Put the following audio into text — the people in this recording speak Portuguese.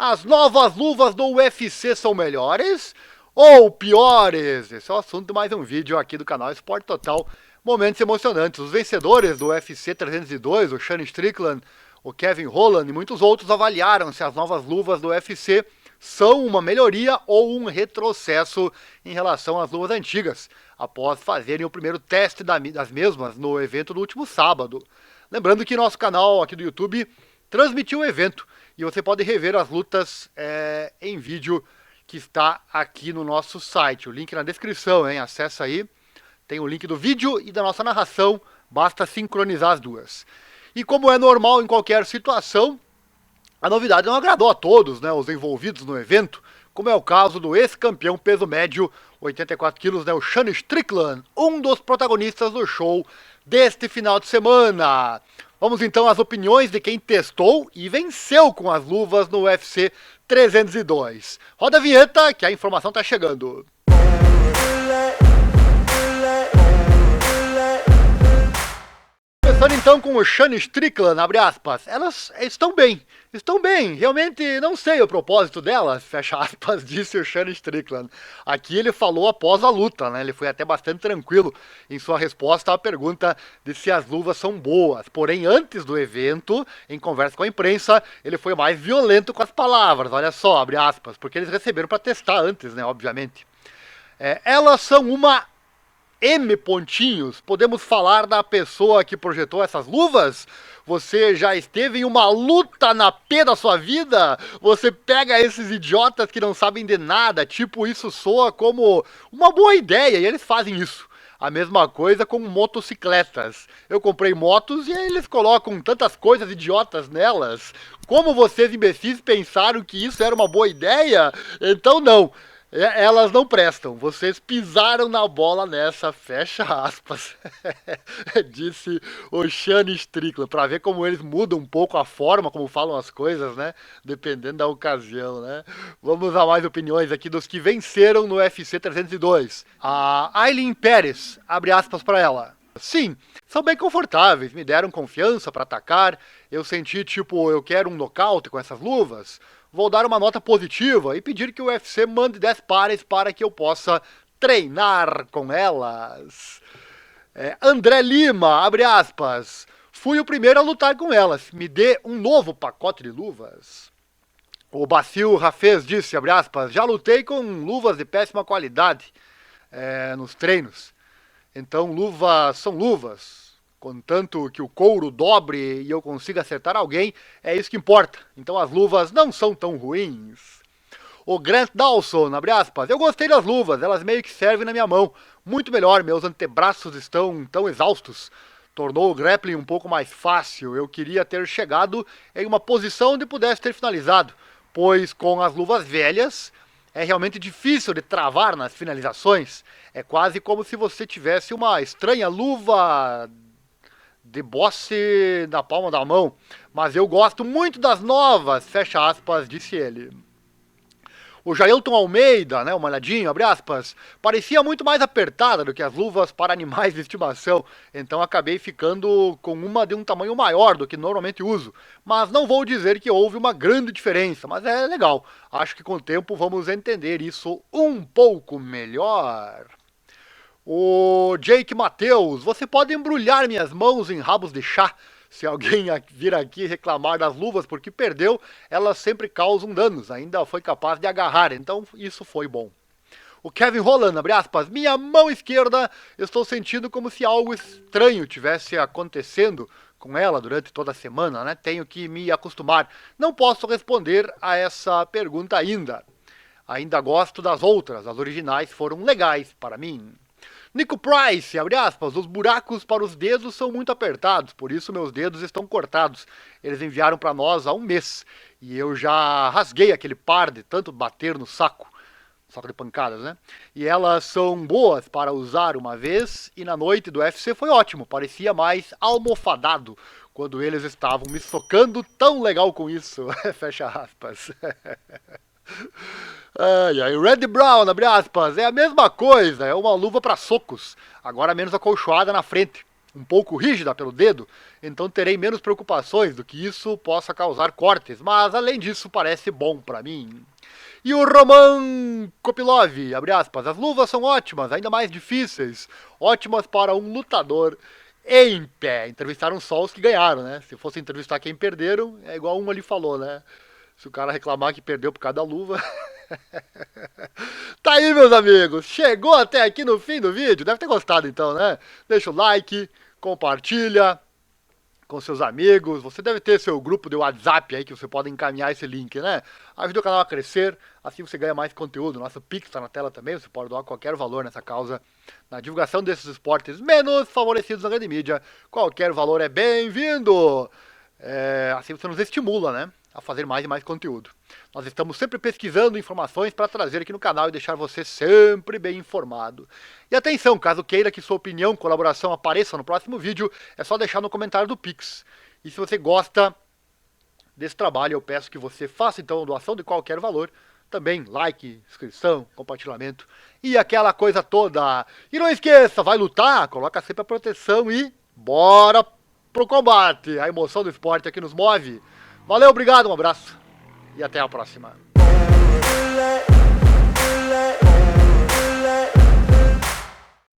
As novas luvas do UFC são melhores ou piores? Esse é o assunto de mais um vídeo aqui do canal Esporte Total. Momentos emocionantes. Os vencedores do UFC 302, o Sean Strickland, o Kevin Holland e muitos outros avaliaram se as novas luvas do UFC são uma melhoria ou um retrocesso em relação às luvas antigas, após fazerem o primeiro teste das mesmas no evento do último sábado. Lembrando que nosso canal aqui do YouTube transmitiu o evento e você pode rever as lutas em vídeo que está aqui no nosso site. O link na descrição, hein? Acessa aí. Tem o link do vídeo e da nossa narração. Basta sincronizar as duas. E como é normal em qualquer situação, a novidade não agradou a todos, né, os envolvidos no evento, como é o caso do ex-campeão peso médio, 84 quilos, né, o Sean Strickland, um dos protagonistas do show deste final de semana. Vamos então às opiniões de quem testou e venceu com as luvas no UFC 302. Roda a vinheta que a informação tá chegando. Começando então com o Sean Strickland, abre aspas, elas estão bem, realmente não sei o propósito delas, fecha aspas, disse o Sean Strickland. Aqui ele falou após a luta, né, ele foi até bastante tranquilo em sua resposta à pergunta de se as luvas são boas, porém antes do evento, em conversa com a imprensa, ele foi mais violento com as palavras, olha só, abre aspas, porque eles receberam para testar antes, né, obviamente. Elas são uma M pontinhos, podemos falar da pessoa que projetou essas luvas? Você já esteve em uma luta na P da sua vida? Você pega esses idiotas que não sabem de nada, tipo, isso soa como uma boa ideia, e eles fazem isso. A mesma coisa com motocicletas. Eu comprei motos e eles colocam tantas coisas idiotas nelas. Como vocês imbecis pensaram que isso era uma boa ideia? Então não. Elas não prestam, vocês pisaram na bola nessa, fecha aspas, disse o Sean Strickland, para ver como eles mudam um pouco a forma como falam as coisas, né, dependendo da ocasião, né. Vamos a mais opiniões aqui dos que venceram no UFC 302. A Aileen Pérez, abre aspas para ela. Sim, são bem confortáveis, me deram confiança para atacar, eu senti tipo, eu quero um nocaute com essas luvas, vou dar uma nota positiva e pedir que o UFC mande 10 pares para que eu possa treinar com elas. André Lima, abre aspas, fui o primeiro a lutar com elas, me dê um novo pacote de luvas. O Bacil Rafez disse, abre aspas, já lutei com luvas de péssima qualidade nos treinos. Então, luvas são luvas. Contanto que o couro dobre e eu consiga acertar alguém, é isso que importa. Então as luvas não são tão ruins. O Grant Dawson, abre aspas, eu gostei das luvas, elas meio que servem na minha mão. Muito melhor, meus antebraços estão tão exaustos. Tornou o grappling um pouco mais fácil. Eu queria ter chegado em uma posição onde pudesse ter finalizado, pois com as luvas velhas é realmente difícil de travar nas finalizações. É quase como se você tivesse uma estranha luva de boxe na palma da mão. Mas eu gosto muito das novas, fecha aspas, disse ele. O Jailton Almeida, né, o malhadinho, abre aspas, parecia muito mais apertada do que as luvas para animais de estimação, então acabei ficando com uma de um tamanho maior do que normalmente uso. Mas não vou dizer que houve uma grande diferença, mas é legal. Acho que com o tempo vamos entender isso um pouco melhor. O Jake Matheus, você pode embrulhar minhas mãos em rabos de chá. Se alguém vir aqui reclamar das luvas porque perdeu, elas sempre causam danos. Ainda foi capaz de agarrar, então isso foi bom. O Kevin Holland, abre aspas, minha mão esquerda, estou sentindo como se algo estranho tivesse acontecendo com ela durante toda a semana, né? Tenho que me acostumar. Não posso responder a essa pergunta ainda. Ainda gosto das outras, as originais foram legais para mim. Nico Price, abre aspas, os buracos para os dedos são muito apertados, por isso meus dedos estão cortados. Eles enviaram para nós há um mês e eu já rasguei aquele par de tanto bater no saco de pancadas, né? E elas são boas para usar uma vez e na noite do UFC foi ótimo, parecia mais almofadado quando eles estavam me socando, tão legal com isso, fecha aspas. Red Brown, abre aspas, é a mesma coisa, é uma luva para socos, agora menos acolchoada na frente. um pouco rígida pelo dedo, então terei menos preocupações do que isso possa causar cortes, mas além disso parece bom para mim. E o Roman Kopilov, abre aspas, as luvas são ótimas, ainda mais difíceis, ótimas para um lutador em pé. Entrevistaram só os que ganharam, né? Se fosse entrevistar quem perderam, é igual um ali falou, né? Se o cara reclamar que perdeu por causa da luva. Tá aí, meus amigos. Chegou até aqui no fim do vídeo. Deve ter gostado então, né? Deixa o like, compartilha com seus amigos. Você deve ter seu grupo de WhatsApp aí que você pode encaminhar esse link, né? Ajuda o canal a crescer, assim você ganha mais conteúdo. Nosso Pix tá na tela também, você pode doar qualquer valor nessa causa, na divulgação desses esportes menos favorecidos na grande mídia. Qualquer valor é bem-vindo! Assim você nos estimula, né? A fazer mais e mais conteúdo. Nós estamos sempre pesquisando informações para trazer aqui no canal e deixar você sempre bem informado. E atenção, caso queira que sua opinião, colaboração apareça no próximo vídeo, é só deixar no comentário do Pix. E se você gosta desse trabalho, eu peço que você faça então a doação de qualquer valor. Também like, inscrição, compartilhamento e aquela coisa toda. E não esqueça, vai lutar, coloca sempre a proteção e bora pro combate. A emoção do esporte aqui nos move. Valeu, obrigado, um abraço e até a próxima.